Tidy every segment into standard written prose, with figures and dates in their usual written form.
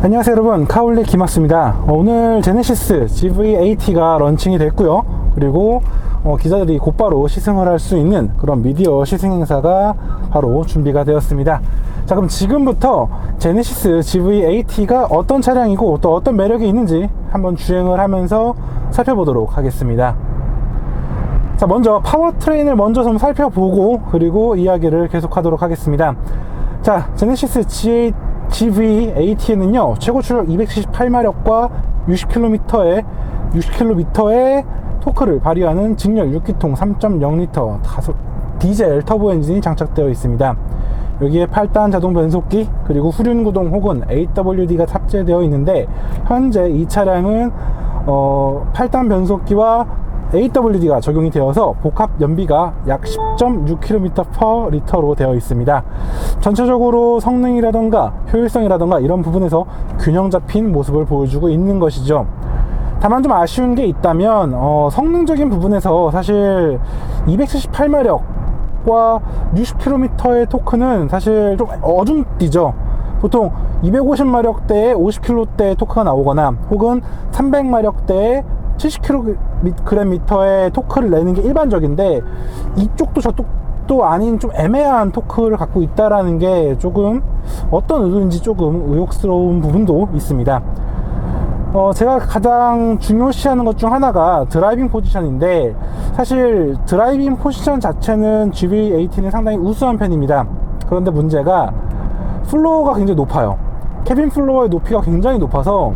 안녕하세요 여러분, 카올리 김학수입니다. 오늘 제네시스 GV80가 런칭이 됐고요. 그리고 기자들이 곧바로 시승을 할 수 있는 그런 미디어 시승 행사가 바로 준비가 되었습니다. 자, 그럼 지금부터 제네시스 GV80가 어떤 차량이고 또 어떤 매력이 있는지 한번 주행을 하면서 살펴보도록 하겠습니다. 자, 먼저 파워트레인을 먼저 좀 살펴보고 그리고 이야기를 계속하도록 하겠습니다. 자, 제네시스 GV80에는요 최고 출력 278마력과 60km의 토크를 발휘하는 직렬 6기통 3.0L 디젤 터보 엔진이 장착되어 있습니다. 여기에 8단 자동 변속기 그리고 후륜구동 혹은 AWD가 탑재되어 있는데, 현재 이 차량은 8단 변속기와 AWD가 적용이 되어서 복합 연비가 약 10.6km/L로 되어 있습니다. 전체적으로 성능이라던가 효율성이라던가 이런 부분에서 균형 잡힌 모습을 보여주고 있는 것이죠. 다만 좀 아쉬운 게 있다면 성능적인 부분에서 사실 278마력과 60km의 토크는 사실 좀 어중뛰죠. 보통 250마력대에 50km대의 토크가 나오거나 혹은 300마력대에 70kgm의 토크를 내는 게 일반적인데, 이쪽도 저쪽도 아닌 좀 애매한 토크를 갖고 있다라는 게 조금 어떤 의도인지 조금 의혹스러운 부분도 있습니다. 제가 가장 중요시하는 것 중 하나가 드라이빙 포지션인데, 사실 드라이빙 포지션 자체는 GV80는 상당히 우수한 편입니다. 그런데 문제가 플로어가 굉장히 높아요. 캐빈 플로어의 높이가 굉장히 높아서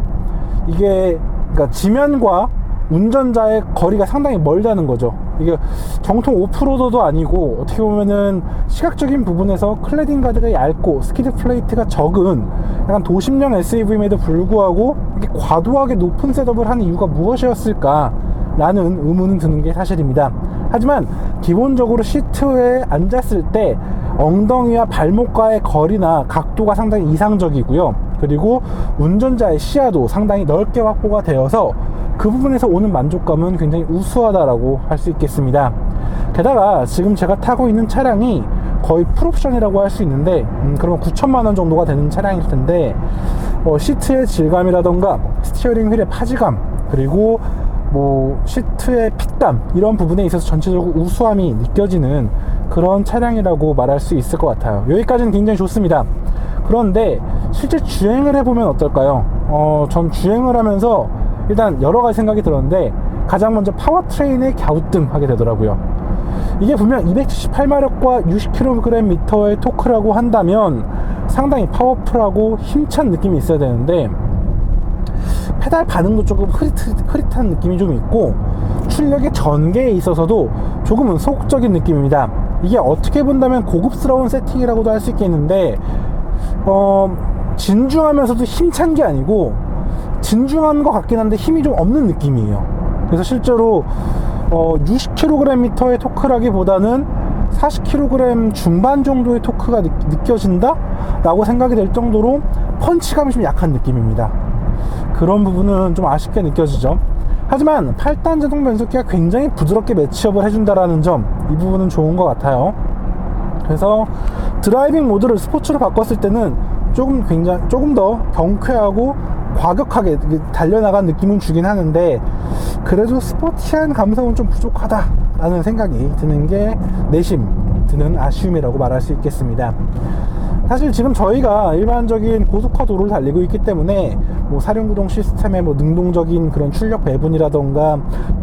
이게 그러니까 지면과 운전자의 거리가 상당히 멀다는 거죠. 이게 정통 오프로더도 아니고 어떻게 보면은 시각적인 부분에서 클래딩 가드가 얇고 스키드 플레이트가 적은 약간 도심형 SUV임에도 불구하고 이렇게 과도하게 높은 셋업을 하는 이유가 무엇이었을까 라는 의문은 드는 게 사실입니다. 하지만 기본적으로 시트에 앉았을 때 엉덩이와 발목과의 거리나 각도가 상당히 이상적이고요. 그리고 운전자의 시야도 상당히 넓게 확보가 되어서 그 부분에서 오는 만족감은 굉장히 우수하다라고 할 수 있겠습니다. 게다가 지금 제가 타고 있는 차량이 거의 풀옵션이라고 할 수 있는데, 그러면 9천만원 정도가 되는 차량일 텐데, 시트의 질감이라던가 스티어링 휠의 파지감 그리고 시트의 핏감 이런 부분에 있어서 전체적으로 우수함이 느껴지는 그런 차량이라고 말할 수 있을 것 같아요. 여기까지는 굉장히 좋습니다. 그런데 실제 주행을 해보면 어떨까요? 전 주행을 하면서 일단 여러 가지 생각이 들었는데, 가장 먼저 파워트레인에 갸우뚱하게 되더라고요. 이게 분명 278마력과 60kgm의 토크라고 한다면 상당히 파워풀하고 힘찬 느낌이 있어야 되는데, 페달 반응도 조금 흐릿한 느낌이 좀 있고, 출력의 전개에 있어서도 조금은 소극적인 느낌입니다. 이게 어떻게 본다면 고급스러운 세팅이라고도 할 수 있겠는데, 진중하면서도 힘찬 게 아니고 진중한 것 같긴 한데 힘이 좀 없는 느낌이에요. 그래서 실제로 60kgm의 토크라기보다는 40kg 중반 정도의 토크가 느껴진다? 라고 생각이 될 정도로 펀치감이 좀 약한 느낌입니다. 그런 부분은 좀 아쉽게 느껴지죠. 하지만 8단 자동 변속기가 굉장히 부드럽게 매치업을 해준다라는 점, 이 부분은 좋은 것 같아요. 그래서 드라이빙 모드를 스포츠로 바꿨을 때는 조금 더 경쾌하고 과격하게 달려나간 느낌은 주긴 하는데, 그래도 스포티한 감성은 좀 부족하다라는 생각이 드는 게 내심 드는 아쉬움이라고 말할 수 있겠습니다. 사실 지금 저희가 일반적인 고속화 도로를 달리고 있기 때문에 사륜구동 시스템의 능동적인 그런 출력 배분이라던가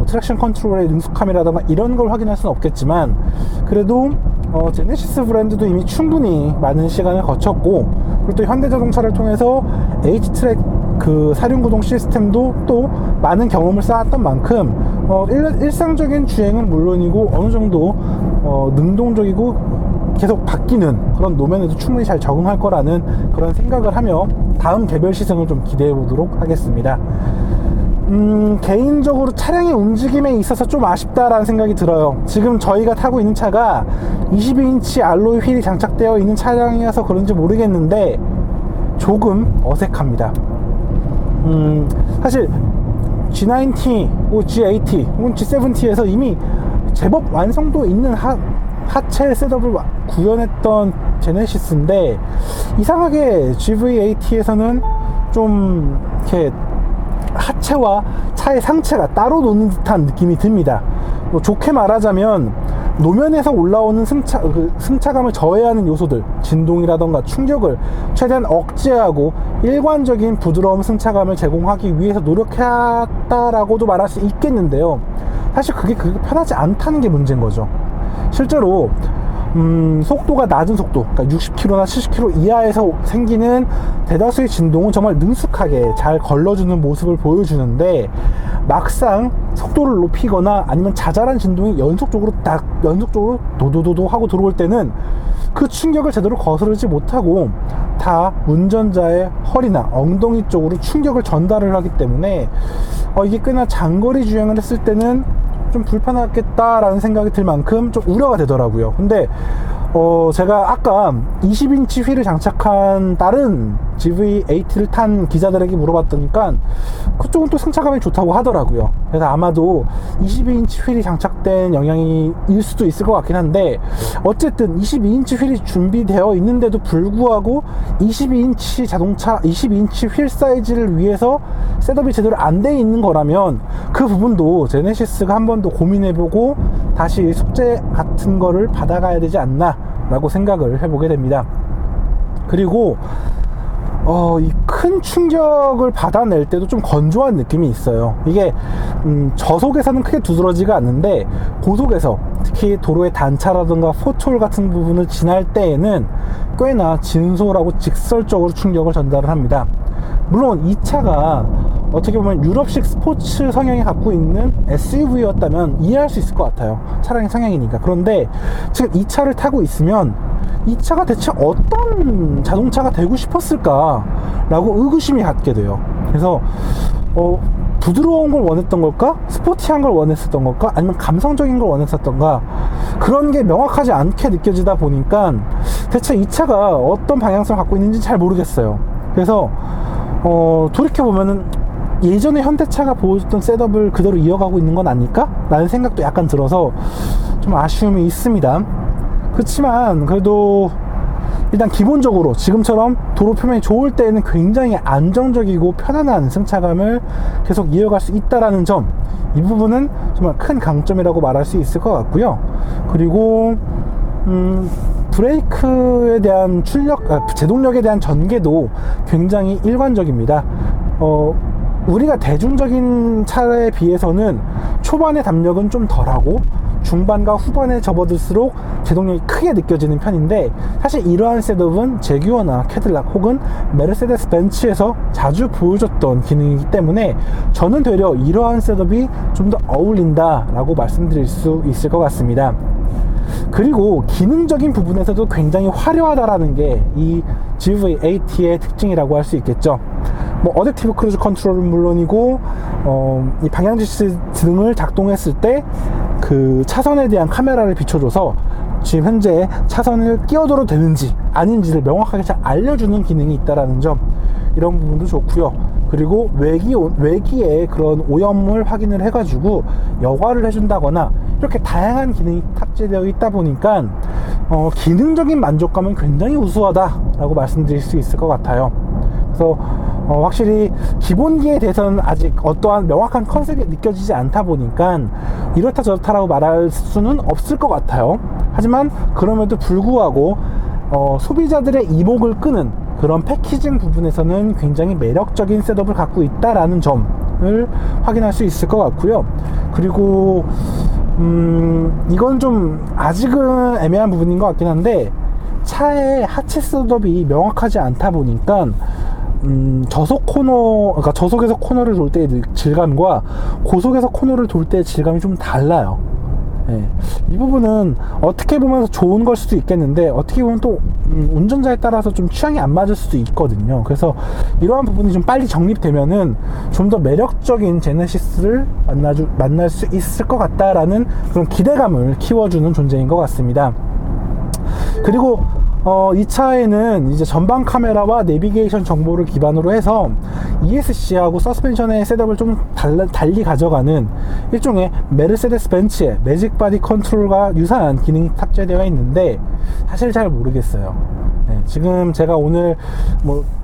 트랙션 컨트롤의 능숙함이라던가 이런 걸 확인할 수는 없겠지만, 그래도 제네시스 브랜드도 이미 충분히 많은 시간을 거쳤고, 그리고 또 현대자동차를 통해서 H트랙 그 사륜구동 시스템도 또 많은 경험을 쌓았던 만큼 일상적인 주행은 물론이고 어느 정도 능동적이고 계속 바뀌는 그런 노면에도 충분히 잘 적응할 거라는 그런 생각을 하며 다음 개별 시승을 좀 기대해 보도록 하겠습니다. 개인적으로 차량의 움직임에 있어서 좀 아쉽다라는 생각이 들어요. 지금 저희가 타고 있는 차가 22인치 알로이 휠이 장착되어 있는 차량이어서 그런지 모르겠는데 조금 어색합니다. 사실 G90, G80 혹은 G70에서 이미 제법 완성도 있는 하체 셋업을 구현했던 제네시스인데, 이상하게 GV80에서는 좀 이렇게 하체와 차의 상체가 따로 노는 듯한 느낌이 듭니다. 뭐 좋게 말하자면 노면에서 올라오는 승차감을 저해하는 요소들, 진동이라던가 충격을 최대한 억제하고 일관적인 부드러운 승차감을 제공하기 위해서 노력했다라고도 말할 수 있겠는데요. 사실 그게 편하지 않다는 게 문제인 거죠. 실제로 속도가 낮은 속도, 그러니까 60km나 70km 이하에서 생기는 대다수의 진동은 정말 능숙하게 잘 걸러주는 모습을 보여주는데, 막상 속도를 높이거나 아니면 자잘한 진동이 연속적으로 도도도도 하고 들어올 때는 그 충격을 제대로 거스르지 못하고 다 운전자의 허리나 엉덩이 쪽으로 충격을 전달을 하기 때문에 이게 꽤나 장거리 주행을 했을 때는 좀 불편하겠다라는 생각이 들 만큼 좀 우려가 되더라고요. 근데 제가 아까 20인치 휠을 장착한 다른 GV80를 탄 기자들에게 물어봤더니까 그쪽은 또 승차감이 좋다고 하더라고요. 그래서 아마도 22인치 휠이 장착된 영향일 수도 있을 것 같긴 한데, 어쨌든 22인치 휠이 준비되어 있는데도 불구하고 22인치 휠 사이즈를 위해서 셋업이 제대로 안 돼 있는 거라면 그 부분도 제네시스가 한 번 더 고민해보고 다시 숙제 같은 거를 받아가야 되지 않나 라고 생각을 해보게 됩니다. 그리고 이 큰 충격을 받아낼 때도 좀 건조한 느낌이 있어요. 이게 저속에서는 크게 두드러지가 않는데, 고속에서 특히 도로의 단차라든가 포톨 같은 부분을 지날 때에는 꽤나 진솔하고 직설적으로 충격을 전달을 합니다. 물론 이 차가 어떻게 보면 유럽식 스포츠 성향이 갖고 있는 SUV였다면 이해할 수 있을 것 같아요. 차량의 성향이니까. 그런데 지금 이 차를 타고 있으면 이 차가 대체 어떤 자동차가 되고 싶었을까 라고 의구심이 갖게 돼요. 그래서 부드러운 걸 원했던 걸까? 스포티한 걸 원했었던 걸까? 아니면 감성적인 걸 원했었던가? 그런 게 명확하지 않게 느껴지다 보니까 대체 이 차가 어떤 방향성을 갖고 있는지 잘 모르겠어요. 그래서 돌이켜보면은 예전에 현대차가 보여줬던 셋업을 그대로 이어가고 있는 건 아닐까? 라는 생각도 약간 들어서 좀 아쉬움이 있습니다. 그렇지만 그래도 일단 기본적으로 지금처럼 도로 표면이 좋을 때에는 굉장히 안정적이고 편안한 승차감을 계속 이어갈 수 있다는 점, 이 부분은 정말 큰 강점이라고 말할 수 있을 것 같고요. 그리고 브레이크에 대한 제동력에 대한 전개도 굉장히 일관적입니다. 우리가 대중적인 차에 비해서는 초반의 담력은 좀 덜하고 중반과 후반에 접어들수록 제동력이 크게 느껴지는 편인데, 사실 이러한 셋업은 제규어나 캐딜락 혹은 메르세데스 벤츠에서 자주 보여줬던 기능이기 때문에 저는 되려 이러한 셋업이 좀 더 어울린다 라고 말씀드릴 수 있을 것 같습니다. 그리고 기능적인 부분에서도 굉장히 화려하다라는 게 이 GV80의 특징이라고 할 수 있겠죠. 뭐 어댑티브 크루즈 컨트롤은 물론이고 이 방향지시 등을 작동했을 때 그 차선에 대한 카메라를 비춰줘서 지금 현재 차선을 끼어들어도 되는지 아닌지를 명확하게 잘 알려주는 기능이 있다라는 점, 이런 부분도 좋고요. 그리고 외기에 그런 오염물 확인을 해가지고 여과를 해준다거나 이렇게 다양한 기능이 탑재되어 있다 보니까 기능적인 만족감은 굉장히 우수하다라고 말씀드릴 수 있을 것 같아요. 그래서 확실히 기본기에 대해서는 아직 어떠한 명확한 컨셉이 느껴지지 않다 보니까 이렇다 저렇다라고 말할 수는 없을 것 같아요. 하지만 그럼에도 불구하고 소비자들의 이목을 끄는 그런 패키징 부분에서는 굉장히 매력적인 셋업을 갖고 있다라는 점을 확인할 수 있을 것 같고요. 그리고 이건 좀 아직은 애매한 부분인 것 같긴 한데, 차의 하체 셋업이 명확하지 않다 보니까 그러니까 저속에서 코너를 돌 때의 질감과 고속에서 코너를 돌 때의 질감이 좀 달라요. 네. 이 부분은 어떻게 보면 좋은 걸 수도 있겠는데, 어떻게 보면 또 운전자에 따라서 좀 취향이 안 맞을 수도 있거든요. 그래서 이러한 부분이 좀 빨리 정립되면은 좀 더 매력적인 제네시스를 만날 수 있을 것 같다라는 그런 기대감을 키워주는 존재인 것 같습니다. 그리고 이 차에는 이제 전방 카메라와 내비게이션 정보를 기반으로 해서 ESC하고 서스펜션의 셋업을 좀 달리 가져가는 일종의 메르세데스 벤츠의 매직 바디 컨트롤과 유사한 기능이 탑재되어 있는데, 사실 잘 모르겠어요. 네, 지금 제가 오늘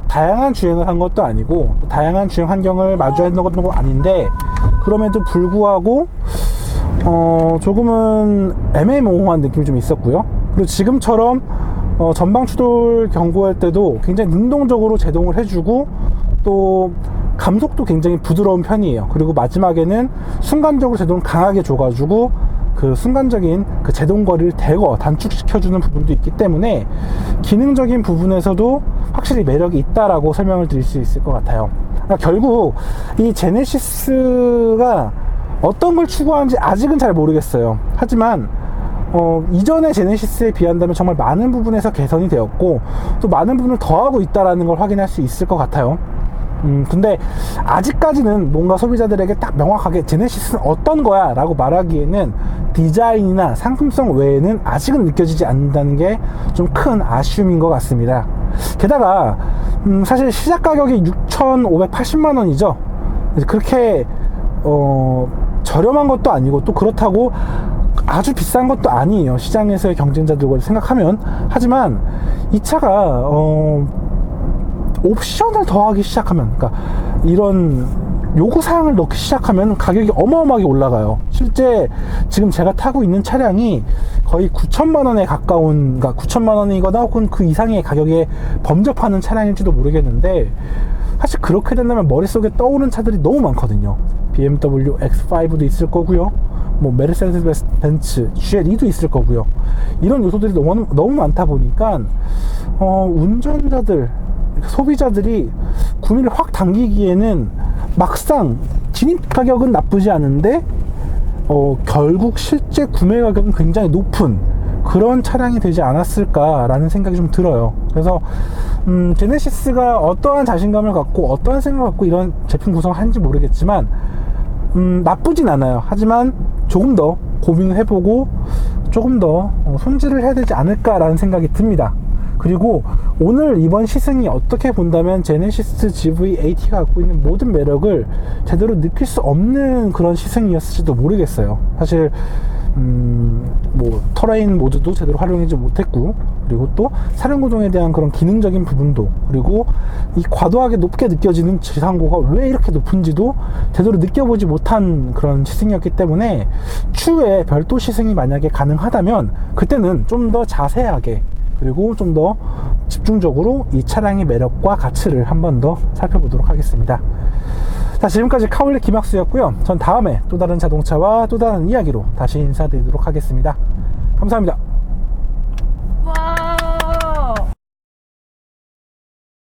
다양한 주행을 한 것도 아니고 다양한 주행 환경을 마주했던 것도 아닌데, 그럼에도 불구하고 조금은 애매모호한 느낌이 좀 있었고요. 그리고 지금처럼 전방 추돌 경고할 때도 굉장히 능동적으로 제동을 해주고, 또 감속도 굉장히 부드러운 편이에요. 그리고 마지막에는 순간적으로 제동을 강하게 줘가지고 그 순간적인 그 제동거리를 대거 단축시켜주는 부분도 있기 때문에 기능적인 부분에서도 확실히 매력이 있다라고 설명을 드릴 수 있을 것 같아요. 그러니까 결국 이 제네시스가 어떤 걸 추구하는지 아직은 잘 모르겠어요. 하지만 이전의 제네시스에 비한다면 정말 많은 부분에서 개선이 되었고, 또 많은 부분을 더하고 있다는 걸 확인할 수 있을 것 같아요. 근데 아직까지는 뭔가 소비자들에게 딱 명확하게 제네시스는 어떤 거야 라고 말하기에는 디자인이나 상품성 외에는 아직은 느껴지지 않는다는 게 좀 큰 아쉬움인 것 같습니다. 게다가 사실 시작 가격이 6,580만 원이죠. 그렇게 저렴한 것도 아니고, 또 그렇다고 아주 비싼 것도 아니에요, 시장에서의 경쟁자들과 생각하면. 하지만 이 차가 옵션을 더하기 시작하면, 그러니까 이런 요구사항을 넣기 시작하면 가격이 어마어마하게 올라가요. 실제 지금 제가 타고 있는 차량이 거의 9천만 원에 가까운, 그러니까 9천만 원이거나 혹은 그 이상의 가격에 범접하는 차량일지도 모르겠는데, 사실 그렇게 된다면 머릿속에 떠오르는 차들이 너무 많거든요. BMW X5도 있을 거고요, 뭐 메르세데스 벤츠 GLE도 있을 거고요. 이런 요소들이 너무 많다 보니까 운전자들, 소비자들이 구매를 확 당기기에는 막상 진입 가격은 나쁘지 않은데 결국 실제 구매 가격은 굉장히 높은 그런 차량이 되지 않았을까라는 생각이 좀 들어요. 그래서 제네시스가 어떠한 자신감을 갖고 어떠한 생각을 갖고 이런 제품 구성을 하는지 모르겠지만 나쁘진 않아요. 하지만 조금 더 고민을 해보고 조금 더 손질을 해야 되지 않을까라는 생각이 듭니다. 그리고 오늘 이번 시승이 어떻게 본다면 제네시스 GV80가 갖고 있는 모든 매력을 제대로 느낄 수 없는 그런 시승이었을지도 모르겠어요. 사실 뭐 터레인 모드도 제대로 활용하지 못했고, 그리고 또 사륜구동에 대한 그런 기능적인 부분도, 그리고 이 과도하게 높게 느껴지는 지상고가 왜 이렇게 높은지도 제대로 느껴보지 못한 그런 시승이었기 때문에 추후에 별도 시승이 만약에 가능하다면 그때는 좀 더 자세하게, 그리고 좀 더 집중적으로 이 차량의 매력과 가치를 한 번 더 살펴보도록 하겠습니다. 자, 지금까지 카올리 김학수였고요. 전 다음에 또 다른 자동차와 또 다른 이야기로 다시 인사드리도록 하겠습니다. 감사합니다.